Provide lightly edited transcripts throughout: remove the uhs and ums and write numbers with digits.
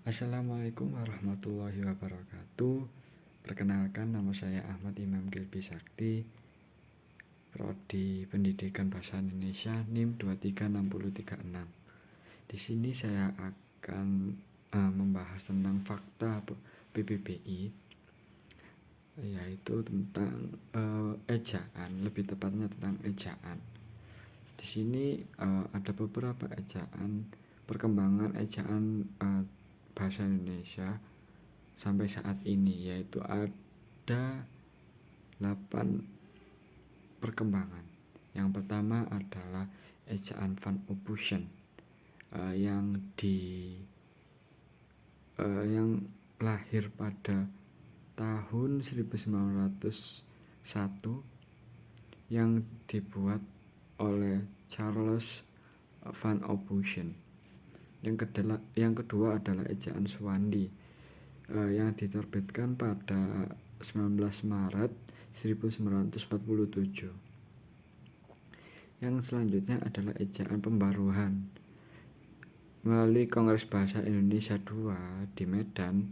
Assalamualaikum warahmatullahi wabarakatuh. Perkenalkan, nama saya Ahmad Imam Gilby Sakti, Prodi Pendidikan Bahasa Indonesia NIM 23636. Di sini saya akan membahas tentang fakta PBBI, yaitu tentang ejaan, lebih tepatnya tentang ejaan. Di sini ada beberapa ejaan, perkembangan ejaan bahasa Indonesia sampai saat ini, yaitu ada 8 perkembangan. Yang pertama adalah ejaan Van Ophusen yang lahir pada tahun 1901 yang dibuat oleh Charles Van Ophusen. Yang kedua adalah ejaan Suwandi yang diterbitkan pada 19 Maret 1947. Yang selanjutnya adalah ejaan pembaruan melalui Kongres Bahasa Indonesia II di Medan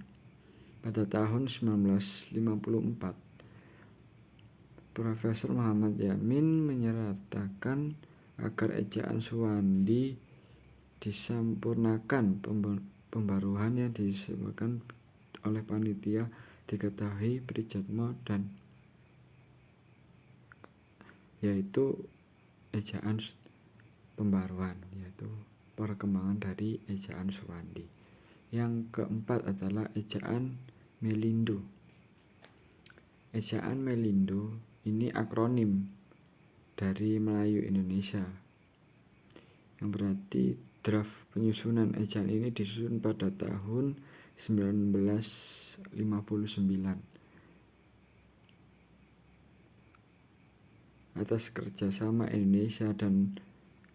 pada tahun 1954. Profesor Muhammad Yamin menyatakan agar ejaan Suwandi disempurnakan. Pembaruan yang disebutkan oleh panitia diketahui Prijatmo dan yaitu ejaan pembaruan, yaitu perkembangan dari ejaan Suwandi. Yang keempat adalah ejaan Melindo. Ejaan Melindo ini akronim dari Melayu Indonesia, yang berarti draft penyusunan ejaan ini disusun pada tahun 1959 atas kerjasama Indonesia dan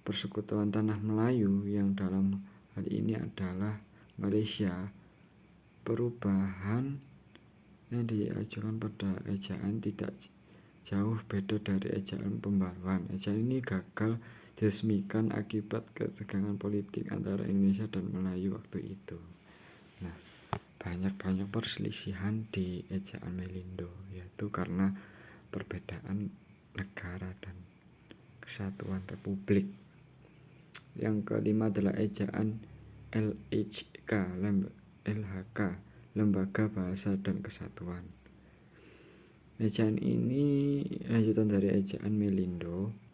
Persekutuan Tanah Melayu, yang dalam hal ini adalah Malaysia. Perubahan yang diajukan pada ejaan tidak jauh beda dari ejaan pembaruan. Ejaan ini gagal diresmikan akibat ketegangan politik antara Indonesia dan Melayu waktu itu. Nah, banyak perselisihan di ejaan Melindo, yaitu karena perbedaan negara dan kesatuan republik. Yang kelima adalah ejaan LHK, Lembaga Bahasa dan Kesatuan. Ejaan ini lanjutan dari ejaan Melindo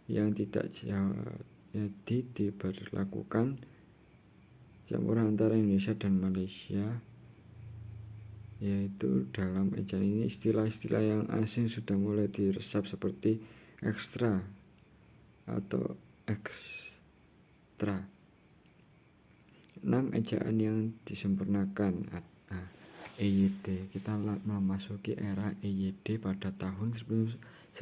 yang tidak jadi diberlakukan campuran antara Indonesia dan Malaysia, yaitu dalam ejaan ini istilah-istilah yang asing sudah mulai diresap seperti ekstra atau ekstra. 6 ejaan yang disempurnakan. EYD, kita memasuki era EYD pada tahun 1967.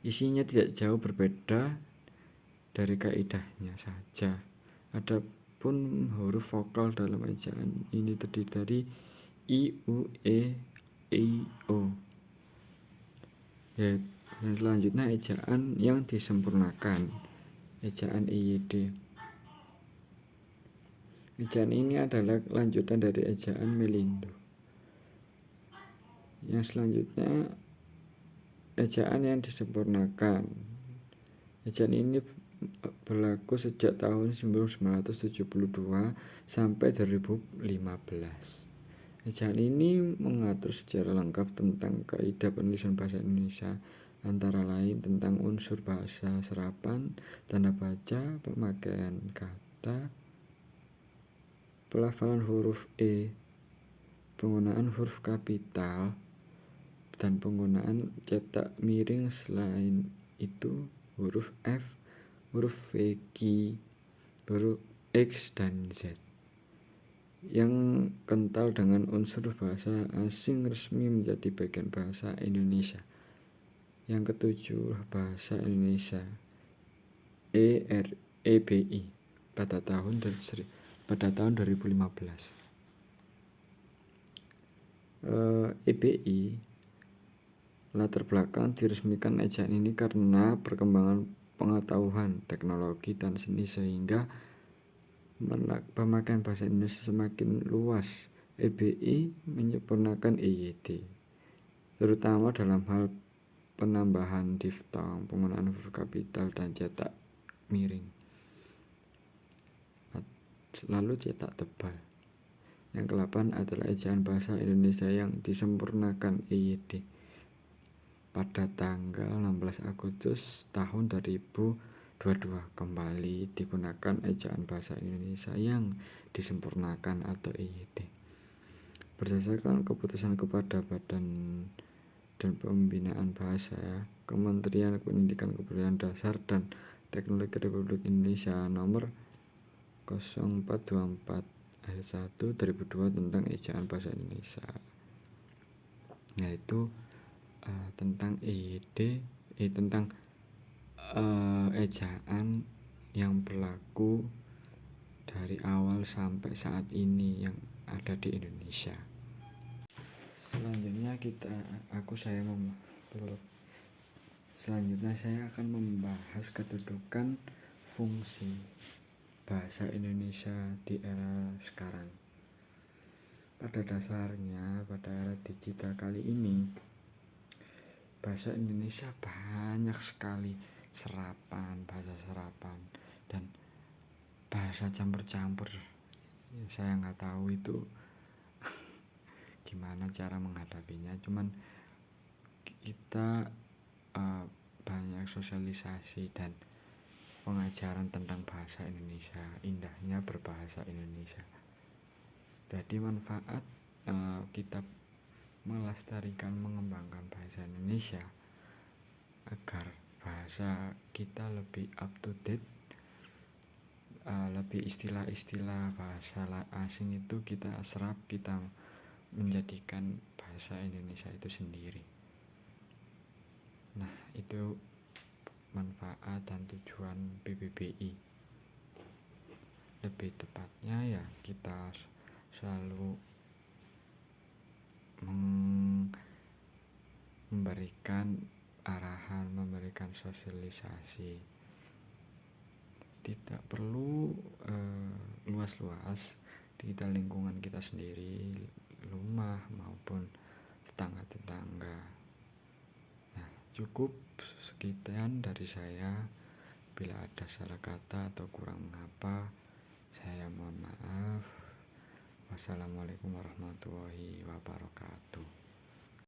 Isinya tidak jauh berbeda dari kaidahnya saja. Adapun huruf vokal dalam ejaan ini terdiri dari I, U, E, I, O. Dan selanjutnya ejaan yang disempurnakan, ejaan EYD. Ejaan ini adalah lanjutan dari ejaan Melindo. Yang selanjutnya ejaan yang disempurnakan. Ejaan ini berlaku sejak tahun 1972 sampai 2015. Ejaan ini mengatur secara lengkap tentang kaidah penulisan bahasa Indonesia, antara lain tentang unsur bahasa, serapan, tanda baca, pemakaian kata, pelafalan huruf E, penggunaan huruf kapital, dan penggunaan cetak miring. Selain itu huruf F, huruf V, Q, huruf X, dan Z yang kental dengan unsur bahasa asing resmi menjadi bagian bahasa Indonesia. Yang ketujuh, bahasa Indonesia EBI pada tahun 2015. EBI latar belakang diresmikan ejaan ini karena perkembangan pengetahuan, teknologi, dan seni sehingga pemakaian bahasa Indonesia semakin luas. EBI menyempurnakan EYD, terutama dalam hal penambahan diftong, penggunaan huruf kapital, dan cetak miring, lalu cetak tebal. Yang ke-8 adalah ejaan bahasa Indonesia yang disempurnakan EYD. Pada tanggal 16 Agustus tahun 2022 kembali digunakan ejaan bahasa Indonesia yang disempurnakan atau EYD. Berdasarkan keputusan kepada Badan dan Pembinaan Bahasa, Kementerian Pendidikan Kebudayaan Dasar dan Teknologi Republik Indonesia nomor 0424 ayat 1 2002 tentang ejaan bahasa Indonesia, yaitu tentang EYD, tentang ejaan yang berlaku dari awal sampai saat ini yang ada di Indonesia. Selanjutnya saya akan membahas kedudukan fungsi bahasa Indonesia di era sekarang. Pada dasarnya, pada era digital kali ini, bahasa Indonesia banyak sekali bahasa serapan dan bahasa campur-campur. Saya nggak tahu itu gimana cara menghadapinya, cuman kita banyak sosialisasi dan pengajaran tentang bahasa Indonesia, indahnya berbahasa Indonesia. Jadi manfaat kita melestarikan, mengembangkan bahasa Indonesia agar bahasa kita lebih up to date, lebih istilah-istilah bahasa asing itu kita serap, kita menjadikan bahasa Indonesia itu sendiri. Nah, itu manfaat dan tujuan PBBI. Lebih tepatnya ya kita selalu memberikan arahan, memberikan sosialisasi. Tidak perlu luas-luas di lingkungan kita sendiri, rumah maupun tetangga-tetangga. Nah, cukup sekian dari saya. Bila ada salah kata atau kurang mengapa, saya mohon maaf. Wassalamualaikum warahmatullahi wabarakatuh.